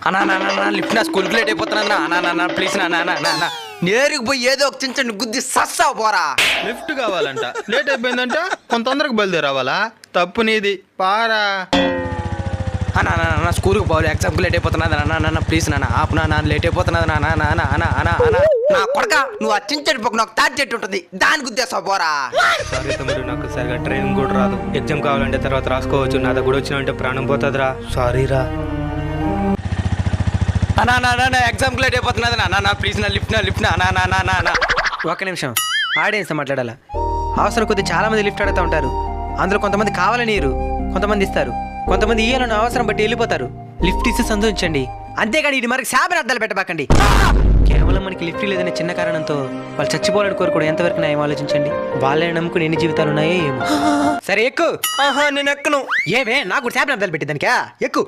అన్నా లిఫ్ట్ నా స్కూల్కి లేట్ అయిపోతున్నా అన్నా ప్లీజ్ నా నేరుకు పోయి ఏదో ఒక చించండి గుద్ది సస్సావు పోరా. లిఫ్ట్ కావాలంట, లేట్ అయిపోయిందంట, కొంత తొందరగా బయలుదేరావాలా? తప్పు నీది, పారా. అన్నా స్కూల్కి పోవాలి, ఎగ్జామ్కి లేట్ అయిపోతున్నది అన్న ప్లీజ్ నాన్న ఆపు నా లేట్ అయిపోతున్నది నా కొడక నువ్వు ఆ చించడి పక్క నాకు తాటి చెట్టు ఉంటుంది దాని గుద్దేస్తావు పోరా. సారీ తమ్ముడు, నాకు సరిగా ట్రైన్ కూడా రాదు. ఎగ్జామ్ కావాలంటే తర్వాత రాసుకోవచ్చు, నా దగ్గర వచ్చినంటే ప్రాణం పోతుందిరా. సారీరా. అన్నా ఎగ్జామ్కి లేట్ అయిపోతున్నది నా ప్లీజ్ నా లిఫ్ట్ నా. ఒక్క నిమిషం, ఆడియన్స్ మాట్లాడాలా? అవసరం కొద్ది చాలా మంది లిఫ్ట్ అడుగుతూ ఉంటారు. అందులో కొంతమంది కావాలని ఇయ్యరు, కొంతమంది ఇస్తారు, కొంతమంది ఇయ్యాలని అవసరం బట్టి వెళ్ళిపోతారు. లిఫ్ట్ ఇస్తే సంతోషించండి, అంతేగాని ఇది మనకి శాపని అర్థాలు పెట్టబాకండి. కేవలం మనకి లిఫ్ట్ లేదనే చిన్న కారణంతో వాళ్ళు చచ్చిపోవాలని కోరుకోవడం ఎంతవరకు న్యాయం ఆలోచించండి. వాళ్ళని నమ్ముకుని ఎన్ని జీవితాలు ఉన్నాయో ఏమో. సరే ఎక్కు. నేను ఎక్కను. ఏమే నాకు శాపని అర్థాలు పెట్టిందానికా? ఎక్కు.